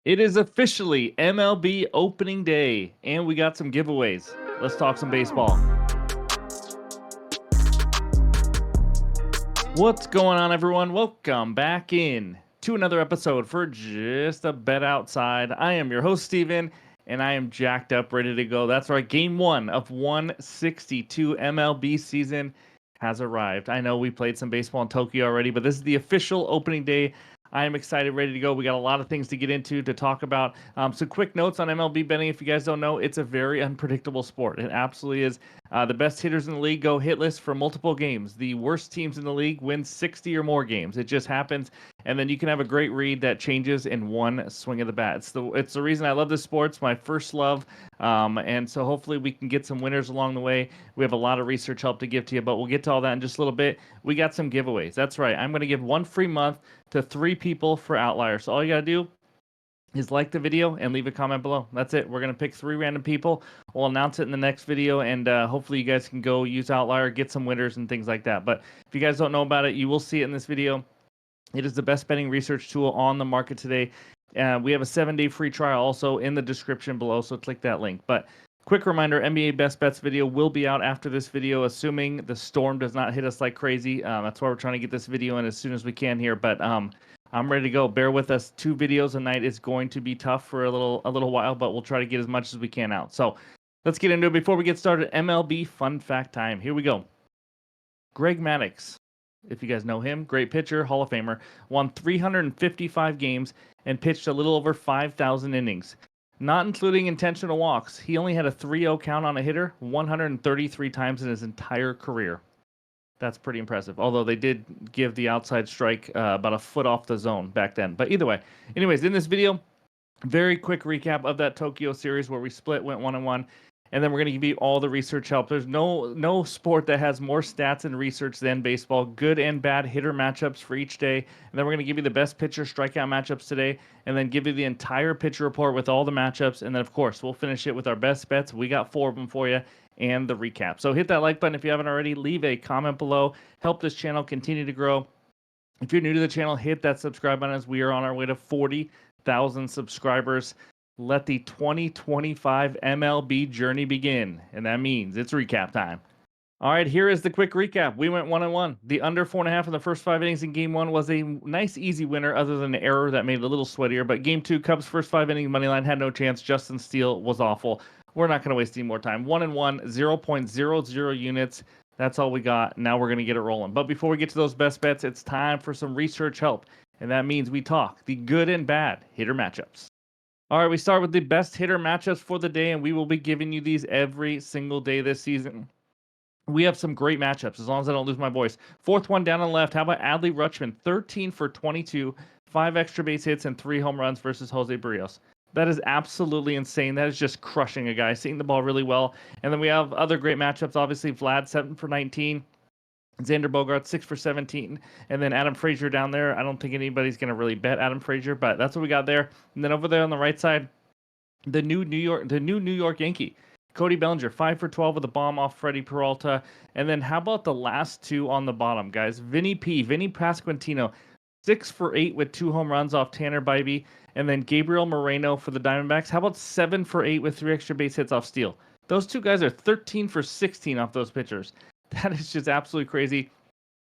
It is officially MLB opening day, and we got some giveaways. Let's talk some baseball. What's going on, everyone? Welcome back in to another episode for Just a Bet Outside. I am your host, Steven, and I am jacked up, ready to go. That's right, game one of 162 MLB season has arrived. I know we played some baseball in Tokyo already, but this is the official opening day. I am excited, ready to go. We got a lot of things to get into, to talk about. Some quick notes on MLB betting. If you guys don't know, it's a very unpredictable sport. It absolutely is. The best hitters in the league go hitless for multiple games. The worst teams in the league win 60 or more games. It just happens. And then you can have a great read that changes in one swing of the bat. It's the reason I love this sport. It's my first love. And so hopefully we can get some winners along the way. We have a lot of research help to give to you, but we'll get to all that in just a little bit. We got some giveaways. That's right. I'm going to give one free month to 3 people for Outlier. So all you got to do is like the video and leave a comment below. That's it. We're going to pick 3 random people. We'll announce it in the next video, and hopefully you guys can go use Outlier, get some winners and things like that. But if you guys don't know about it, you will see it in this video. It is the best betting research tool on the market today. We have a 7-day free trial also in the description below, so click that link. But quick reminder, NBA Best Bets video will be out after this video, assuming the storm does not hit us like crazy. That's why we're trying to get this video in as soon as we can here. But I'm ready to go. Bear with us. 2 videos a night is going to be tough for a little while, but we'll try to get as much as we can out. So let's get into it. Before we get started, MLB fun fact time. Here we go. Greg Maddux, if you guys know him, great pitcher, Hall of Famer, won 355 games and pitched a little over 5,000 innings. Not including intentional walks, he only had a 3-0 count on a hitter 133 times in his entire career. That's pretty impressive. Although they did give the outside strike about a foot off the zone back then. But either way, anyways, in this video, very quick recap of that Tokyo series where we split, went 1-1. And then we're going to give you all the research help. There's no sport that has more stats and research than baseball. Good and bad hitter matchups for each day. And then we're going to give you the best pitcher strikeout matchups today. And then give you the entire pitcher report with all the matchups. And then, of course, we'll finish it with our best bets. We got 4 of them for you. And the recap. So hit that like button if you haven't already. Leave a comment below. Help this channel continue to grow. If you're new to the channel, hit that subscribe button as we are on our way to 40,000 subscribers. Let the 2025 MLB journey begin, and that means it's recap time. All right, here is the quick recap. We went 1-1. The under 4.5 in the first 5 innings in Game 1 was a nice, easy winner, other than the error that made it a little sweatier. But Game 2, Cubs' first 5 innings money line had no chance. Justin Steele was awful. We're not going to waste any more time. 1-1, 0.00 units. That's all we got. Now we're going to get it rolling. But before we get to those best bets, it's time for some research help, and that means we talk the good and bad hitter matchups. All right, we start with the best hitter matchups for the day, and we will be giving you these every single day this season. We have some great matchups, as long as I don't lose my voice. 4th one down on the left. How about Adley Rutschman? 13 for 22, 5 extra base hits, and 3 home runs versus Jose Barrios. That is absolutely insane. That is just crushing a guy, seeing the ball really well. And then we have other great matchups. Obviously, Vlad, 7 for 19. Xander Bogaerts 6 for 17, and then Adam Frazier down there. I don't think anybody's going to really bet Adam Frazier, but that's what we got there. And then over there on the right side, the new New York Yankee, Cody Bellinger, 5 for 12 with a bomb off Freddie Peralta. And then how about the last 2 on the bottom, guys? Vinny Pasquantino, 6 for 8 with 2 home runs off Tanner Bybee, and then Gabriel Moreno for the Diamondbacks. How about 7 for 8 with 3 extra base hits off Steele? Those 2 guys are 13 for 16 off those pitchers. That is just absolutely crazy.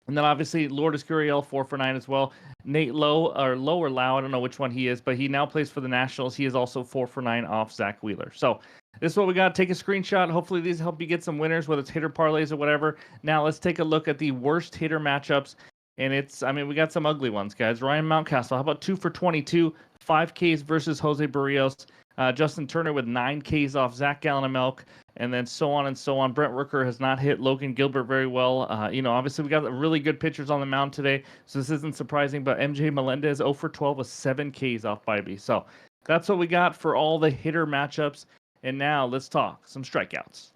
And then obviously Lourdes Gurriel, 4 for 9 as well. Nate Lowe, or Lau, I don't know which one he is, but he now plays for the Nationals. He is also 4 for 9 off Zach Wheeler. So this is what we got. Take a screenshot. Hopefully these help you get some winners, whether it's hitter parlays or whatever. Now let's take a look at the worst hitter matchups. And we got some ugly ones, guys. Ryan Mountcastle, how about 2 for 22, 5 Ks versus Jose Barrios. Justin Turner with 9 Ks off Zach Gallen-Melk, and then so on and so on. Brent Rooker has not hit Logan Gilbert very well. Obviously we got really good pitchers on the mound today, so this isn't surprising, but MJ Melendez 0 for 12 with 7 Ks off Bybee. So that's what we got for all the hitter matchups, and now let's talk some strikeouts.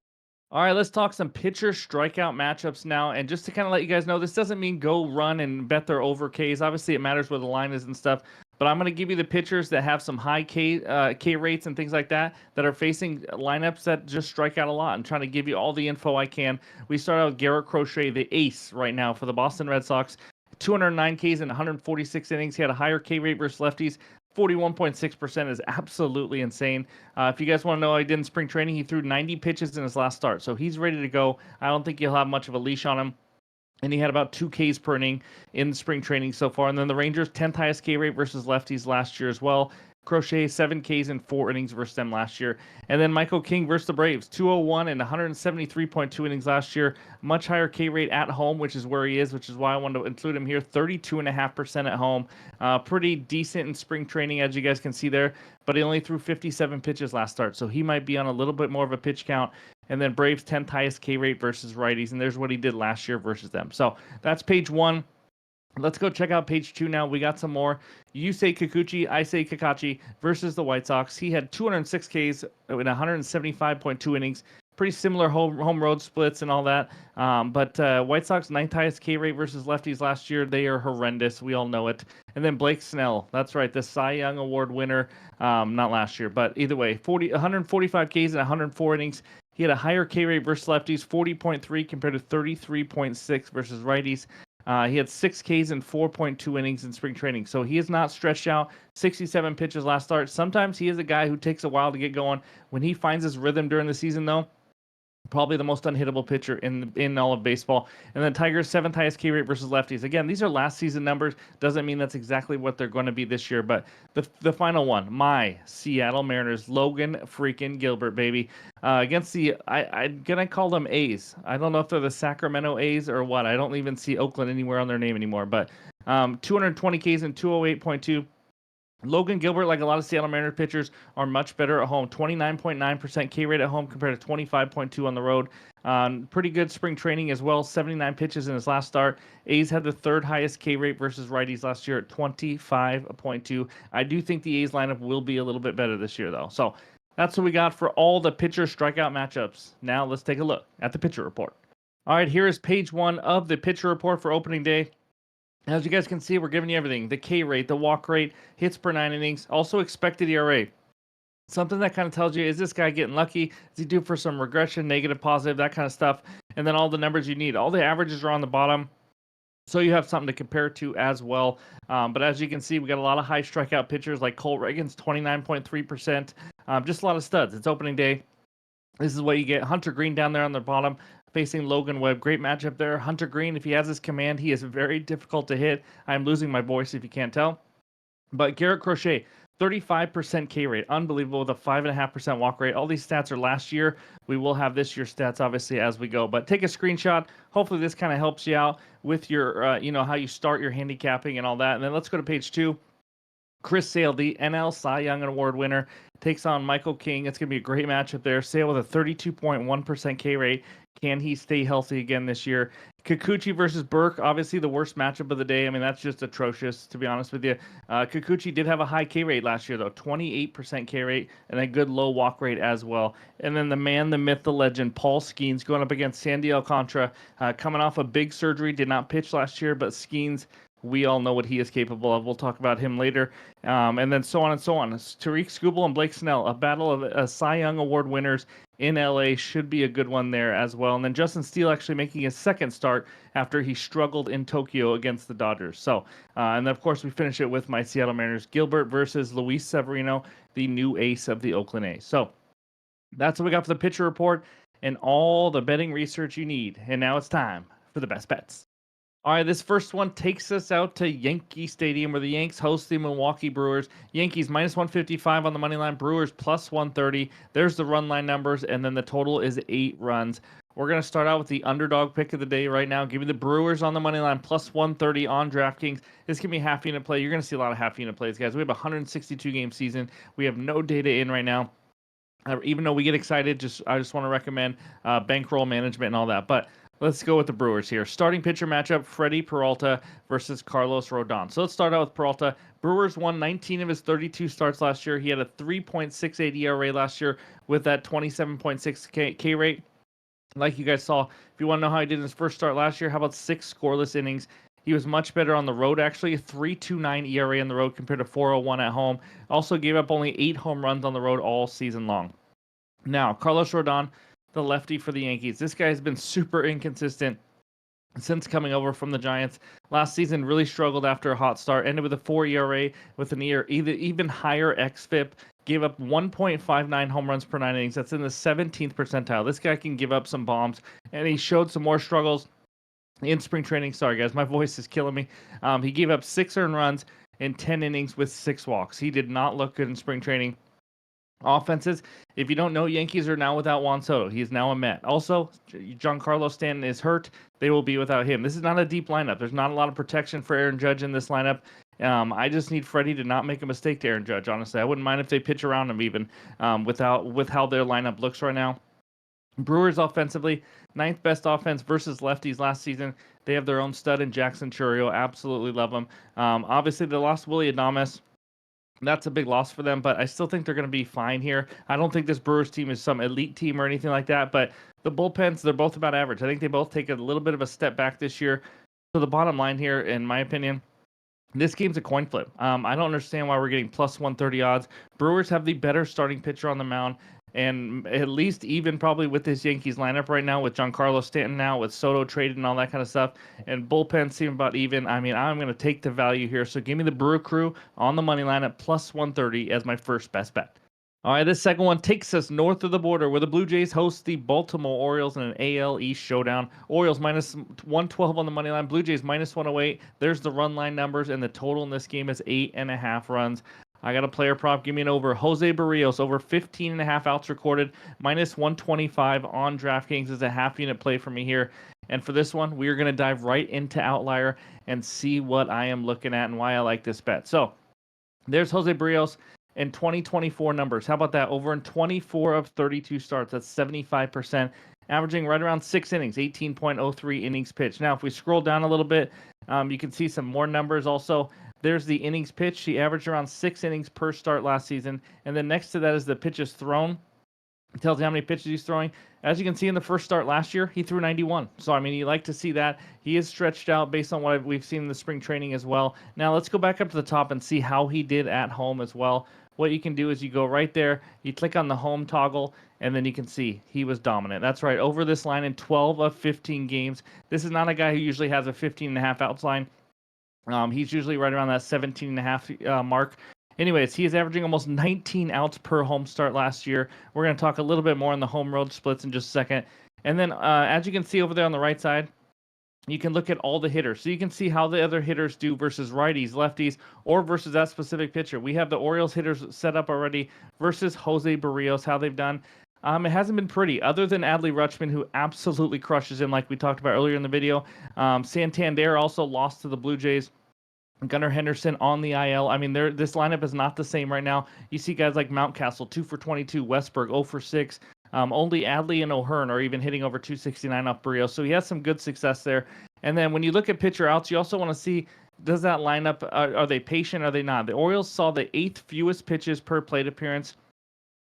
All right, let's talk some pitcher strikeout matchups now. And just to kind of let you guys know, this doesn't mean go run and bet their over Ks. Obviously, it matters where the line is and stuff. But I'm going to give you the pitchers that have some high K rates and things like that are facing lineups that just strike out a lot. I'm trying to give you all the info I can. We start out with Garrett Crochet, the ace right now for the Boston Red Sox. 209 Ks in 146 innings. He had a higher K rate versus lefties. 41.6% is absolutely insane. If you guys want to know how he did in spring training, he threw 90 pitches in his last start. So he's ready to go. I don't think he'll have much of a leash on him. And he had about 2 Ks per inning in spring training so far. And then the Rangers, 10th highest K rate versus lefties last year as well. Crochet, 7 Ks in 4 innings versus them last year. And then Michael King versus the Braves, 201 and 173.2 innings last year. Much higher K rate at home, which is where he is, which is why I wanted to include him here. 32.5% at home. Pretty decent in spring training, as you guys can see there. But he only threw 57 pitches last start, so he might be on a little bit more of a pitch count. And then Braves 10th highest K rate versus righties, and there's what he did last year versus them. So that's page 1. Let's go check out page 2 now. We got some more. You say Kikuchi, I say Kakachi versus the White Sox. He had 206 Ks in 175.2 innings. Pretty similar home road splits and all that. But White Sox 9th highest K rate versus lefties last year. They are horrendous. We all know it. And then Blake Snell. That's right, the Cy Young Award winner. Not last year, but either way, 145 Ks in 104 innings. He had a higher K rate versus lefties, 40.3 compared to 33.6 versus righties. He had 6 Ks in 4.2 innings in spring training. So he is not stretched out. 67 pitches last start. Sometimes he is a guy who takes a while to get going. When he finds his rhythm during the season, though, probably the most unhittable pitcher in all of baseball. And then Tigers 7th highest K rate versus lefties. Again, these are last season numbers. Doesn't mean that's exactly what they're going to be this year. But the final one, my Seattle Mariners, Logan freaking Gilbert, baby, against the I'm gonna call them A's. I don't know if they're the Sacramento A's or what. I don't even see Oakland anywhere on their name anymore. But 220 Ks and 208.2. Logan Gilbert, like a lot of Seattle Mariners pitchers, are much better at home. 29.9% K rate at home compared to 25.2 on the road. Pretty good spring training as well. 79 pitches in his last start. A's had the 3rd highest K rate versus righties last year at 25.2. I do think the A's lineup will be a little bit better this year, though. So that's what we got for all the pitcher strikeout matchups. Now let's take a look at the pitcher report. All right, here is page 1 of the pitcher report for opening day. As you guys can see, we're giving you everything. The K rate, the walk rate, hits per 9 innings, also expected ERA. Something that kind of tells you, is this guy getting lucky? Is he due for some regression, negative, positive, that kind of stuff? And then all the numbers you need. All the averages are on the bottom, so you have something to compare to as well. But as you can see, we got a lot of high strikeout pitchers like Cole Reagan's 29.3%. Just a lot of studs. It's opening day. This is what you get. Hunter Green down there on the bottom, facing Logan Webb. Great matchup there. Hunter Green, if he has his command, he is very difficult to hit. I'm losing my voice if you can't tell. But Garrett Crochet, 35% K rate. Unbelievable with a 5.5% walk rate. All these stats are last year. We will have this year's stats, obviously, as we go. But take a screenshot. Hopefully this kind of helps you out with your, how you start your handicapping and all that. And then let's go to page 2. Chris Sale, the NL Cy Young Award winner, takes on Michael King. It's going to be a great matchup there. Sale with a 32.1% K rate. Can he stay healthy again this year? Kikuchi versus Burke, obviously the worst matchup of the day. I mean, that's just atrocious, to be honest with you. Kikuchi did have a high K rate last year, though, 28% K rate, and a good low walk rate as well. And then the man, the myth, the legend, Paul Skeens, going up against Sandy Alcantara, coming off a big surgery, did not pitch last year, but Skeens, we all know what he is capable of. We'll talk about him later. And then so on and so on. Tariq Skubal and Blake Snell, a battle of Cy Young Award winners in LA, should be a good one there as well. And then Justin Steele actually making his second start after he struggled in Tokyo against the Dodgers. So, and then of course we finish it with my Seattle Mariners, Gilbert versus Luis Severino, the new ace of the Oakland A's. So that's what we got for the pitcher report and all the betting research you need. And now it's time for the best bets. All right, this first one takes us out to Yankee Stadium, where the Yanks host the Milwaukee Brewers. Yankees minus 155 on the money line, Brewers plus 130. There's the run line numbers, and then the total is 8 runs. We're going to start out with the underdog pick of the day right now. Give me the Brewers on the money line, plus 130 on DraftKings. This can be half unit play. You're going to see a lot of half unit plays, guys. We have a 162 game season. We have no data in right now. Even though we get excited, I just want to recommend bankroll management and all that. But let's go with the Brewers here. Starting pitcher matchup, Freddie Peralta versus Carlos Rodon. So let's start out with Peralta. Brewers won 19 of his 32 starts last year. He had a 3.68 ERA last year with that 27.6 K rate. Like you guys saw, if you want to know how he did in his first start last year, how about 6 scoreless innings? He was much better on the road, actually. A 3.29 ERA on the road compared to 4.01 at home. Also gave up only 8 home runs on the road all season long. Now, Carlos Rodon, the lefty for the Yankees. This guy has been super inconsistent. since coming over from the Giants. Last season really struggled after a hot start, ended with a 4 ERA with an even higher xFIP, gave up 1.59 home runs per 9 innings. That's in the 17th percentile. This guy can give up some bombs, and he showed some more struggles in spring training. Sorry, guys, my voice is killing me. He gave up 6 earned runs in 10 innings with 6 walks. He did not look good in spring training. Offenses, if you don't know, Yankees are now without Juan Soto. He is now a Met. Also, Giancarlo Stanton is hurt. They will be without him. This is not a deep lineup. There's not a lot of protection for Aaron Judge in this lineup. I just need Freddie to not make a mistake to Aaron Judge, honestly. I wouldn't mind if they pitch around him even with how their lineup looks right now. Brewers offensively, 9th best offense versus lefties last season. They have their own stud in Jackson Chourio. Absolutely love him. Obviously, they lost Willy Adames. That's a big loss for them, but I still think they're going to be fine here. I don't think this Brewers team is some elite team or anything like that, but the bullpens, they're both about average. I think they both take a little bit of a step back this year. So the bottom line here, in my opinion, this game's a coin flip. I don't understand why we're getting plus 130 odds. Brewers have the better starting pitcher on the mound, and at least even probably with this Yankees lineup right now, with Giancarlo Stanton now, with Soto traded and all that kind of stuff, and bullpen seem about even. I mean, I'm going to take the value here. So give me the Brewer Crew on the money line at plus 130 as my first best bet. All right, this second one takes us north of the border where the Blue Jays host the Baltimore Orioles in an AL East showdown. Orioles minus 112 on the money line, Blue Jays minus 108. There's the run line numbers, and the total in this game is 8.5 runs. I got a player prop. Give me an over. Jose Barrios, over 15.5 outs recorded, minus 125 on DraftKings is a half unit play for me here. And for this one, we are going to dive right into Outlier and see what I am looking at and why I like this bet. So there's Jose Barrios in 2024 numbers. How about that? Over in 24 of 32 starts, that's 75%, averaging right around 6 innings, 18.03 innings pitched. Now, if we scroll down a little bit, you can see some more numbers also. There's the innings pitched. He averaged around 6 innings per start last season. And then next to that is the pitches thrown. It tells you how many pitches he's throwing. As you can see in the first start last year, he threw 91. So, I mean, you like to see that. He is stretched out based on what we've seen in the spring training as well. Now, let's go back up to the top and see how he did at home as well. What you can do is you go right there, you click on the home toggle, and then you can see he was dominant. That's right, over this line in 12 of 15 games. This is not a guy who usually has a 15.5 outs line. He's usually right around that 17.5 mark. Anyways, he is averaging almost 19 outs per home start last year. We're going to talk a little bit more on the home road splits in just a second. And then, as you can see over there on the right side, you can look at all the hitters. So you can see how the other hitters do versus righties, lefties, or versus that specific pitcher. We have the Orioles hitters set up already versus Jose Barrios, how they've done. It hasn't been pretty, other than Adley Rutschman, who absolutely crushes him like we talked about earlier in the video. Santander also lost to the Blue Jays. Gunnar Henderson on the IL. I mean, this lineup is not the same right now. You see guys like Mountcastle, 2 for 22, Westberg, 0 for 6. Only Adley and O'Hearn are even hitting over 269 off Barrios. So he has some good success there. And then when you look at pitcher outs, you also want to see, does that lineup, are they patient? Are they not? The Orioles saw the 8th fewest pitches per plate appearance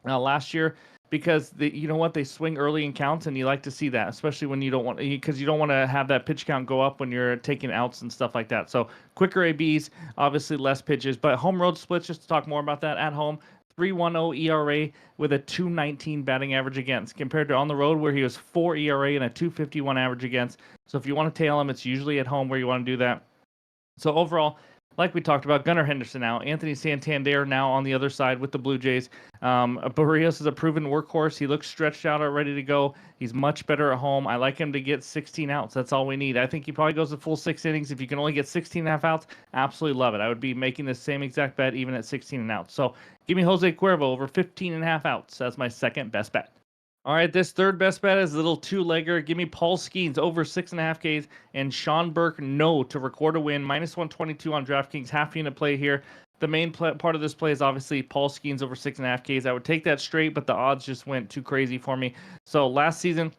last year, because you know what, they swing early in counts, and you like to see that, especially when you don't want, because you don't want to have that pitch count go up when you're taking outs and stuff like that. So quicker ABs, obviously less pitches, but home road splits, just to talk more about that, at home 3.10 ERA with a 2.19 batting average against, compared to on the road where he was 4 ERA and a 2.51 average against. So if you want to tail him, it's usually at home where you want to do that. So overall, like we talked about, Gunnar Henderson out, Anthony Santander now on the other side with the Blue Jays. Barrios is a proven workhorse. He looks stretched out, ready to go. He's much better at home. I like him to get 16 outs. That's all we need. I think he probably goes the full 6 innings. If you can only get 16.5 outs, absolutely love it. I would be making the same exact bet even at 16 and outs. So give me Jose Cuervo over 15.5 outs as my second best bet. All right, this third best bet is a little two-legger. Give me Paul Skeens over 6.5 Ks and Sean Burke no to record a win. Minus 122 on DraftKings. Half unit play here. The main part of this play is obviously Paul Skeens over 6.5 Ks. I would take that straight, but the odds just went too crazy for me. So last season,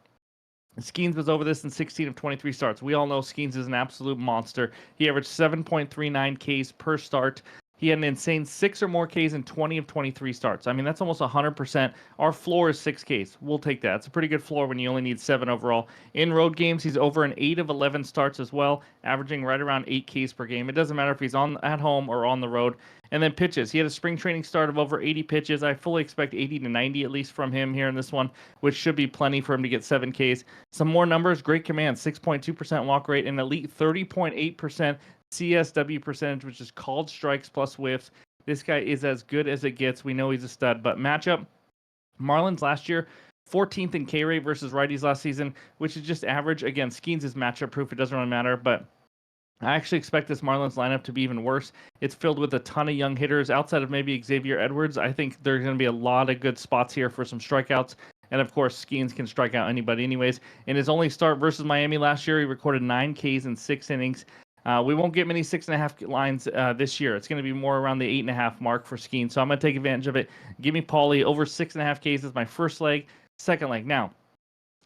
Skeens was over this in 16 of 23 starts. We all know Skeens is an absolute monster. He averaged 7.39 Ks per start. He had an insane 6 or more Ks in 20 of 23 starts. I mean, that's almost 100%. Our floor is 6 Ks. We'll take that. It's a pretty good floor when you only need 7 overall. In road games, he's over an 8 of 11 starts as well, averaging right around 8 Ks per game. It doesn't matter if he's on at home or on the road. And then pitches. He had a spring training start of over 80 pitches. I fully expect 80 to 90 at least from him here in this one, which should be plenty for him to get 7 Ks. Some more numbers. Great command, 6.2% walk rate, and elite 30.8% CSW percentage, which is called strikes plus whiffs. This guy is as good as it gets. We know he's a stud. But matchup, Marlins last year, 14th in K rate versus righties last season, which is just average. Again, Skeens is matchup proof. It doesn't really matter. But I actually expect this Marlins lineup to be even worse. It's filled with a ton of young hitters outside of maybe Xavier Edwards. I think there's going to be a lot of good spots here for some strikeouts. And of course, Skeens can strike out anybody anyways. In his only start versus Miami last year, he recorded 9 Ks in 6 innings. We won't get many 6.5 lines this year. It's going to be more around the 8.5 mark for Skeens. So I'm going to take advantage of it. Give me Paulie over 6.5 Ks as my first leg. Second leg. Now,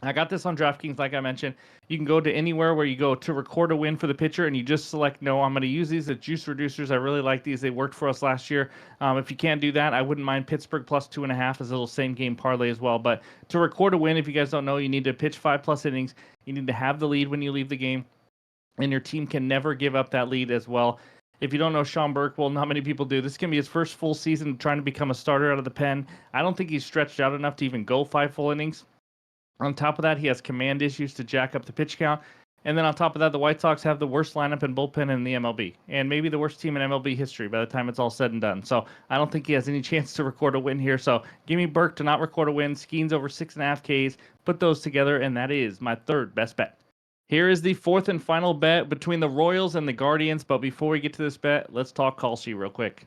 I got this on DraftKings, like I mentioned. You can go to anywhere where you go to record a win for the pitcher, and you just select no. I'm going to use these as juice reducers. I really like these. They worked for us last year. If you can't do that, I wouldn't mind Pittsburgh plus 2.5 as a little same game parlay as well. But to record a win, if you guys don't know, you need to pitch 5+ innings. You need to have the lead when you leave the game, and your team can never give up that lead as well. If you don't know Sean Burke, well, not many people do. This can be his first full season trying to become a starter out of the pen. I don't think he's stretched out enough to even go 5 full innings. On top of that, he has command issues to jack up the pitch count. And then on top of that, the White Sox have the worst lineup and bullpen in the MLB, and maybe the worst team in MLB history by the time it's all said and done. So I don't think he has any chance to record a win here. So give me Burke to not record a win. Skeens over 6.5 Ks. Put those together, and that is my third best bet. Here is the fourth and final bet between the Royals and the Guardians. But before we get to this bet, let's talk call sheet real quick.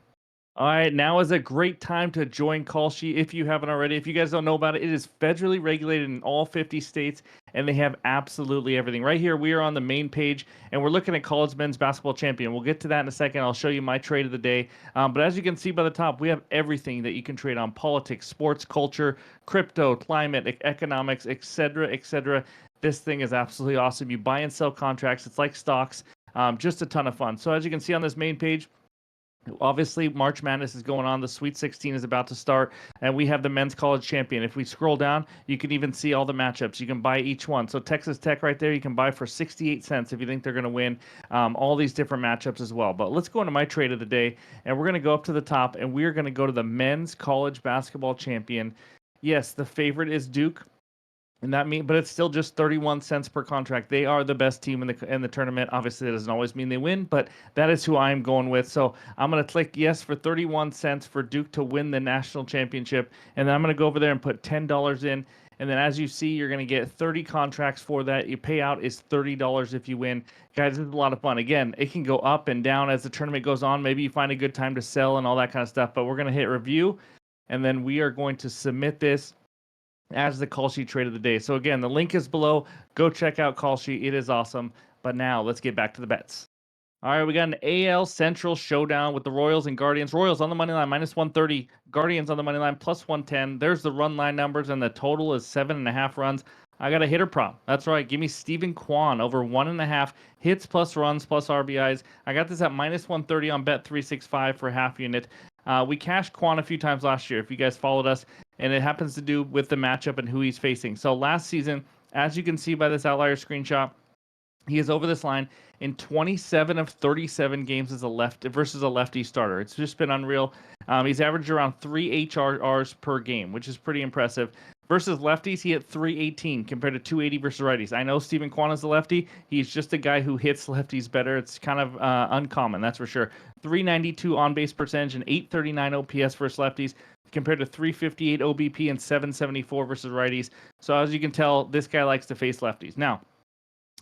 All right, now is a great time to join Call Sheet if you haven't already. If you guys don't know about it, it is federally regulated in all 50 states, and they have absolutely everything. Right here, we are on the main page, and we're looking at college men's basketball champion. We'll get to that in a second. I'll show you my trade of the day. But as you can see by the top, we have everything that you can trade on: politics, sports, culture, crypto, climate, economics, etc., etc. This thing is absolutely awesome. You buy and sell contracts. It's like stocks. Just a ton of fun. So as you can see on this main page, obviously, March Madness is going on. The Sweet 16 is about to start, and we have the men's college champion. If we scroll down, you can even see all the matchups. You can buy each one. So Texas Tech right there, you can buy for 68 cents if you think they're going to win. All these different matchups as well. But let's go into my trade of the day, and we're going to go up to the top, and we're going to go to the men's college basketball champion. Yes, the favorite is Duke. And but it's still just 31 cents per contract. They are the best team in the tournament. Obviously, that doesn't always mean they win, but that is who I'm going with. So I'm going to click yes for 31 cents for Duke to win the national championship. And then I'm going to go over there and put $10 in. And then as you see, you're going to get 30 contracts for that. Your payout is $30 if you win. Guys, this is a lot of fun. Again, it can go up and down as the tournament goes on. Maybe you find a good time to sell and all that kind of stuff. But we're going to hit review, and then we are going to submit this as the call sheet trade of the day. So again, the link is below. Go check out call sheet. It is awesome. But now let's get back to the bets. All right, we got an AL Central showdown with the Royals and Guardians. Royals on the money line minus 130. Guardians on the money line plus 110. There's the run line numbers, and the total is 7.5 runs. I got a hitter prop. That's right. Give me Stephen Kwan over 1.5 hits plus runs plus RBIs. I got this at minus 130 on Bet365 for half unit. We cashed Kwan a few times last year, if you guys followed us, and it happens to do with the matchup and who he's facing. So last season, as you can see by this outlier screenshot, he is over this line in 27 of 37 games as versus a lefty starter. It's just been unreal. He's averaged around 3 HRRs per game, which is pretty impressive. Versus lefties, he hit 318 compared to 280 versus righties. I know Stephen Kwan is a lefty. He's just a guy who hits lefties better. It's kind of uncommon, that's for sure. 392 on-base percentage and 839 OPS versus lefties compared to 358 OBP and 774 versus righties. So as you can tell, this guy likes to face lefties. Now,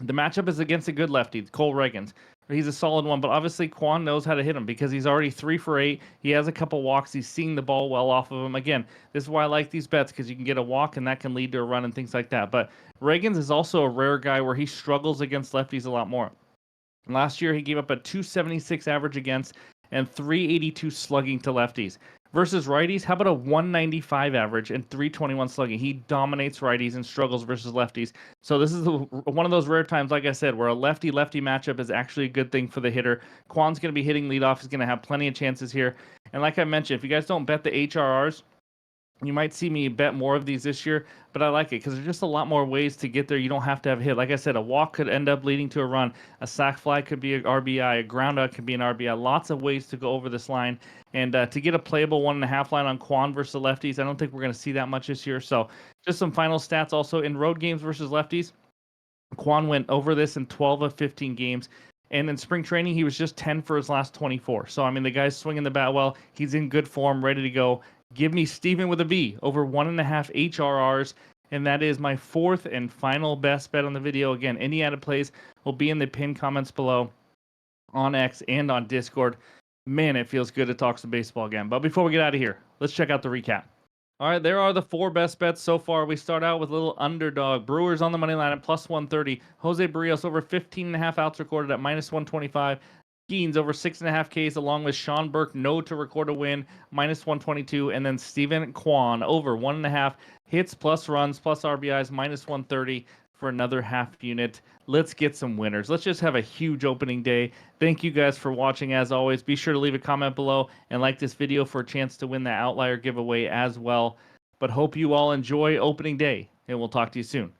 the matchup is against a good lefty, Cole Reagans. He's a solid one, but obviously Kwan knows how to hit him because he's already 3 for 8. He has a couple walks. He's seeing the ball well off of him. Again, this is why I like these bets, because you can get a walk and that can lead to a run and things like that. But Reagans is also a rare guy where he struggles against lefties a lot more. Last year, he gave up a 276 average against and 382 slugging to lefties. Versus righties, how about a 195 average and 321 slugging? He dominates righties and struggles versus lefties. So this is one of those rare times, like I said, where a lefty-lefty matchup is actually a good thing for the hitter. Kwan's going to be hitting leadoff. He's going to have plenty of chances here. And like I mentioned, if you guys don't bet the HRRs, you might see me bet more of these this year, but I like it because there's just a lot more ways to get there. You don't have to have a hit. Like I said, a walk could end up leading to a run. A sac fly could be an RBI. A ground out could be an RBI. Lots of ways to go over this line. And to get a playable 1.5 line on Quan versus the lefties, I don't think we're going to see that much this year. So just some final stats also in road games versus lefties. Quan went over this in 12 of 15 games. And in spring training, he was just 10 for his last 24. So, I mean, the guy's swinging the bat well. He's in good form, ready to go. Give me Steven with a B over 1.5 HRRs. And that is my fourth and final best bet on the video. Again, any added plays will be in the pinned comments below on X and on Discord. Man, it feels good to talk some baseball again. But before we get out of here, let's check out the recap. All right, there are the 4 best bets so far. We start out with a little underdog. Brewers on the money line at plus 130. Jose Barrios over 15.5 outs recorded at minus 125. Skeens over 6.5 Ks, along with Sean Burke, no to record a win, minus 122. And then Steven Kwan over 1.5 hits plus runs plus RBIs, minus 130 for another half unit. Let's get some winners. Let's just have a huge opening day. Thank you guys for watching. As always, be sure to leave a comment below and like this video for a chance to win the Outlier giveaway as well. But hope you all enjoy opening day, and we'll talk to you soon.